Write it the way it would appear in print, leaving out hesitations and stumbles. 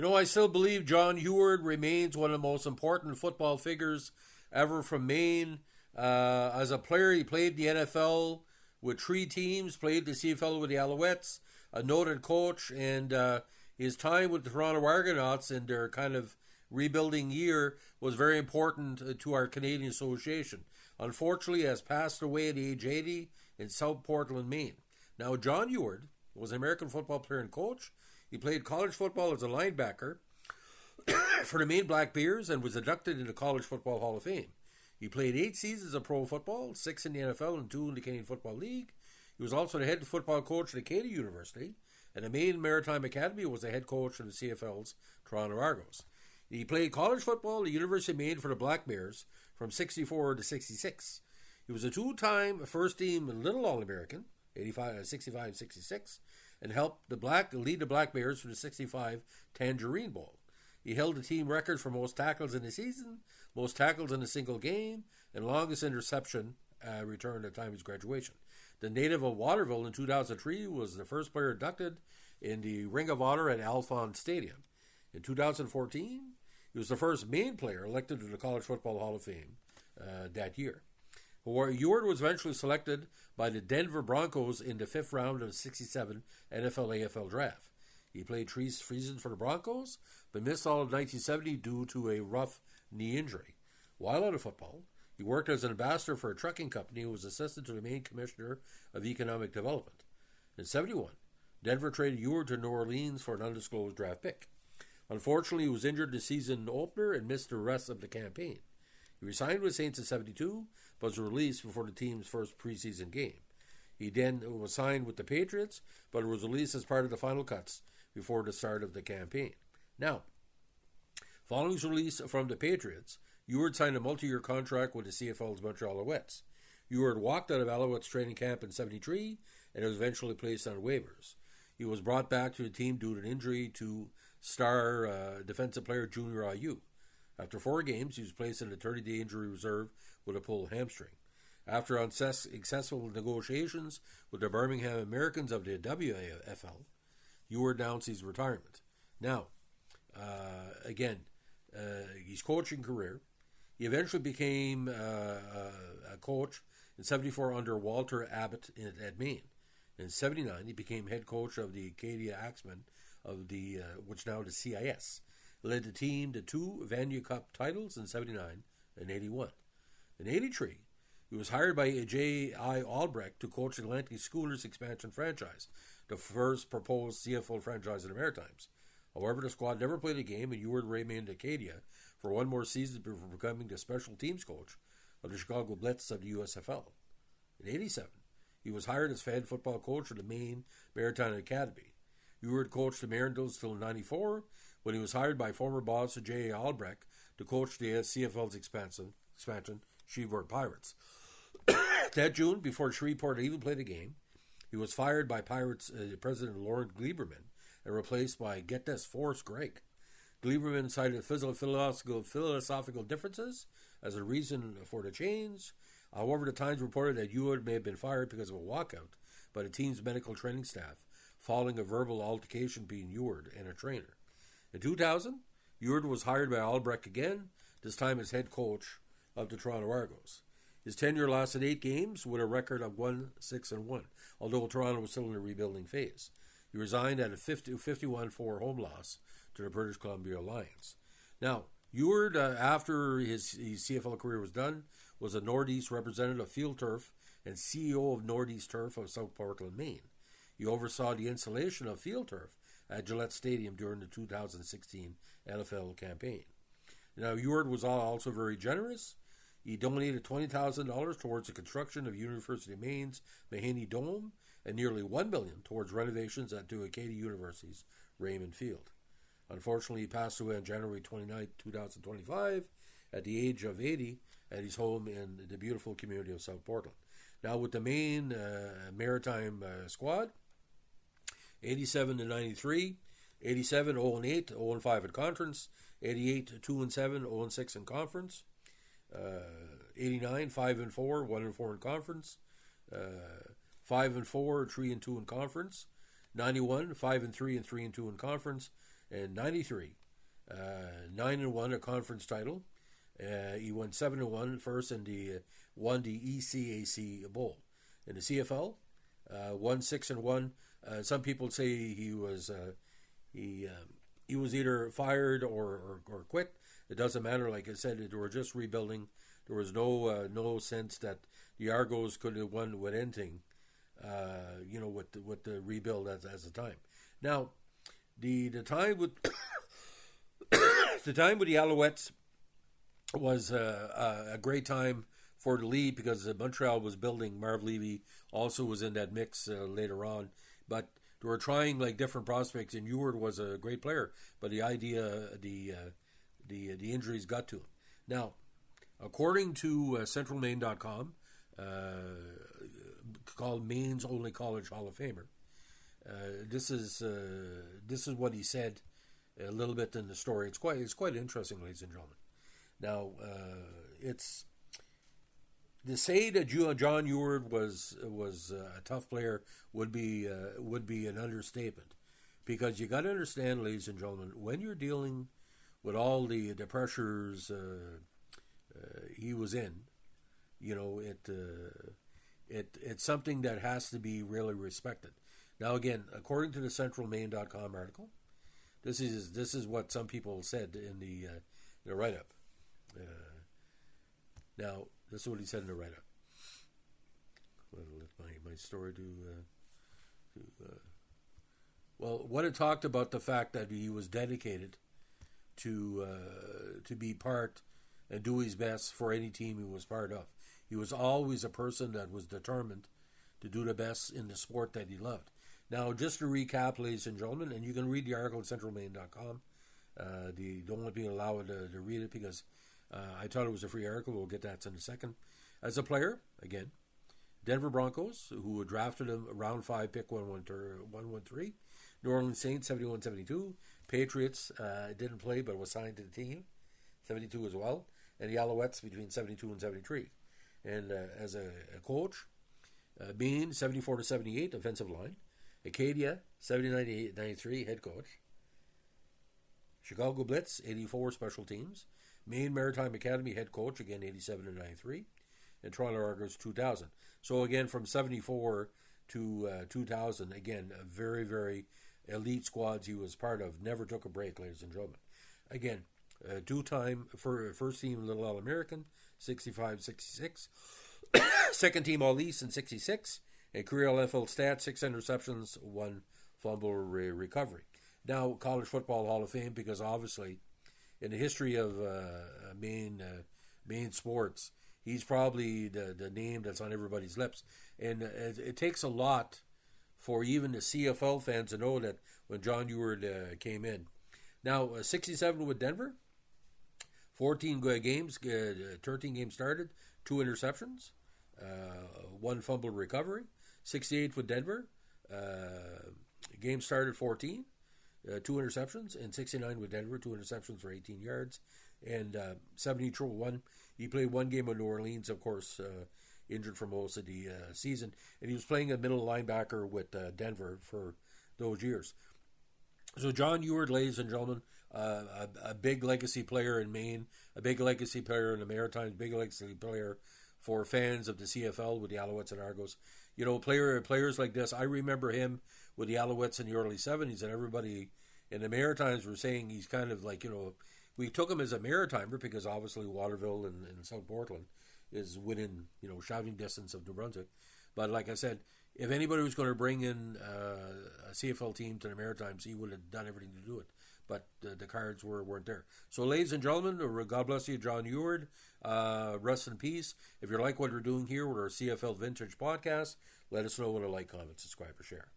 I still believe John Huard remains one of the most important football figures ever from Maine. As a player, he played the NFL with 3 teams, played the CFL with the Alouettes, a noted coach, and his time with the Toronto Argonauts in their kind of rebuilding year was very important to our Canadian Association. Unfortunately, he has passed away at age 80 in South Portland, Maine. Now, John Huard was an American football player and coach. He played college football as a linebacker for the Maine Black Bears and was inducted into College Football Hall of Fame. He played 8 seasons of pro football, 6 in the NFL and 2 in the Canadian Football League. He was also the head football coach at Acadia University, and the Maine Maritime Academy was the head coach of the CFL's Toronto Argos. He played college football at the University of Maine for the Black Bears from 64 to 66. He was a 2-time first-team Little All-American, 65-66, and helped lead the Black Bears to the 65 Tangerine Bowl. He held the team record for most tackles in the season, most tackles in a single game, and longest interception return at the time of his graduation. The native of Waterville in 2003 was the first player inducted in the Ring of Honor at Alphon Stadium. In 2014, he was the first Maine player elected to the College Football Hall of Fame that year. Huard was eventually selected by the Denver Broncos in the 5th round of the 67 NFL-AFL draft. He played 3 seasons for the Broncos, but missed all of 1970 due to a rough knee injury. While out of football, he worked as an ambassador for a trucking company and was assistant to the Maine Commissioner of Economic Development. In 71, Denver traded Huard to New Orleans for an undisclosed draft pick. Unfortunately, he was injured in the season opener and missed the rest of the campaign. He resigned with Saints in 72, but was released before the team's first preseason game. He then was signed with the Patriots, but was released as part of the final cuts before the start of the campaign. Now, following his release from the Patriots, Huard signed a multi-year contract with the CFL's Montreal Alouettes. Huard walked out of Alouettes training camp in 73 and was eventually placed on waivers. He was brought back to the team due to an injury to star defensive player Junior Ayew. After 4 games, he was placed in the 30-day injury reserve with a pulled hamstring. After unsuccessful negotiations with the Birmingham Americans of the WFL, Huard announced his retirement. Now, his coaching career, he eventually became a coach in 74 under Walter Abbott at Maine. In 79, he became head coach of the Acadia Axemen of which now the CIS. He led the team to 2 Vanier Cup titles in 79 and 81. In 83, he was hired by J.I. Albrecht to coach Atlantic Schoolers expansion franchise, the first proposed CFL franchise in the Maritimes. However, the squad never played a game, and Huard remained in Acadia for 1 more season before becoming the special teams coach of the Chicago Blitz of the USFL. In 87, he was hired as head football coach of the Maine Maritime Academy. Huard coached the Marindals till 94, when he was hired by former boss J.A. Albrecht to coach the CFL's expansion, Shreveport Pirates. That June, before Shreveport even played a game, he was fired by Pirates President Lauren Gleiberman and replaced by, get this, Forrest Gregg. Gleiberman cited philosophical differences as a reason for the change. However, the Times reported that Huard may have been fired because of a walkout by the team's medical training staff following a verbal altercation between Huard and a trainer. In 2000, Huard was hired by Albrecht again, this time as head coach of the Toronto Argos. His tenure lasted 8 games with a record of 1-6-1, although Toronto was still in the rebuilding phase. He resigned at a 51-4 home loss to the British Columbia Lions. Now, Huard, after his CFL career was done, was a Northeast representative of Field Turf and CEO of Northeast Turf of South Portland, Maine. He oversaw the installation of Field Turf at Gillette Stadium during the 2016 NFL campaign. Now, Huard was also very generous. He donated $20,000 towards the construction of University of Maine's Mahaney Dome and nearly $1 million towards renovations at the Acadia University's Raymond Field. Unfortunately, he passed away on January 29, 2025, at the age of 80 at his home in the beautiful community of South Portland. Now, with the Maine Maritime squad, 87 to 93, 87 0-8, 0-5 in conference, 88 2-7, 0-6 in conference, 89 5-4, 1-4 in conference, 5-4, 3-2 in conference, 91 5-3 and 3-2 in conference, In 93, 9-1, a conference title. He won 7-1 first and won the ECAC Bowl. In the CFL, won 6-1. Some people say he was either fired or quit. It doesn't matter. Like I said, they were just rebuilding. There was no sense that the Argos could have won with anything. With the rebuild as the time. Now, the time with the time with the Alouettes was a great time for the league because Montreal was building. Marv Levy also was in that mix later on, but they were trying like different prospects. And Huard was a great player, but the injuries got to him. Now, according to CentralMaine.com, called Maine's only college Hall of Famer, this is what he said a little bit in the story. It's quite interesting, ladies and gentlemen. Now, it's to say that John Huard was a tough player would be an understatement, because you got to understand, ladies and gentlemen, when you're dealing with all the pressures he was in, it's something that has to be really respected. Now, again, according to the CentralMaine.com article, this is what some people said in the write-up. Now, this is what he said in the write-up. I'll let my story well, what it talked about the fact that he was dedicated to be part and do his best for any team he was part of. He was always a person that was determined to do the best in the sport that he loved. Now, just to recap, ladies and gentlemen, and you can read the article at CentralMaine.com. Don't let me allow it to read it because I thought it was a free article. We'll get that in a second. As a player, again, Denver Broncos, who drafted him round 5, pick 113. New Orleans Saints, 71-72. Patriots didn't play but was signed to the team, 72 as well. And the Alouettes between 72 and 73. And as a coach, Maine, 74-78, offensive line. Acadia, 79-93, head coach. Chicago Blitz, 84, special teams. Maine Maritime Academy, head coach, again, 87-93. And Toronto Argos, 2000. So again, from 74 to 2000, again, a very, very elite squads he was part of. Never took a break, ladies and gentlemen. Again, two-time first team Little All-American, 65-66. Second team All-East in 66. And career NFL stats, 6 interceptions, 1 fumble recovery. Now, College Football Hall of Fame, because obviously, in the history of Maine sports, he's probably the name that's on everybody's lips. And it takes a lot for even the CFL fans to know that when John Huard came in. Now, 67 with Denver, 14 games, 13 games started, 2 interceptions, 1 fumble recovery. 68 with Denver, game started 14, 2 interceptions, and 69 with Denver, 2 interceptions for 18 yards, and 71. He played 1 game with New Orleans, of course, injured for most of the season, and he was playing a middle linebacker with Denver for those years. So John Huard, ladies and gentlemen, a big legacy player in Maine, a big legacy player in the Maritimes, big legacy player for fans of the CFL with the Alouettes and Argos. Players like this, I remember him with the Alouettes in the early 70s, and everybody in the Maritimes were saying he's kind of like, we took him as a Maritimer because obviously Waterville and South Portland is within, shouting distance of New Brunswick. But like I said, if anybody was going to bring in a CFL team to the Maritimes, he would have done everything to do it. But the cards weren't there. So, ladies and gentlemen, God bless you, John Huard. Rest in peace. If you like what we're doing here with our CFL Vintage podcast, let us know with a like, comment, subscribe, or share.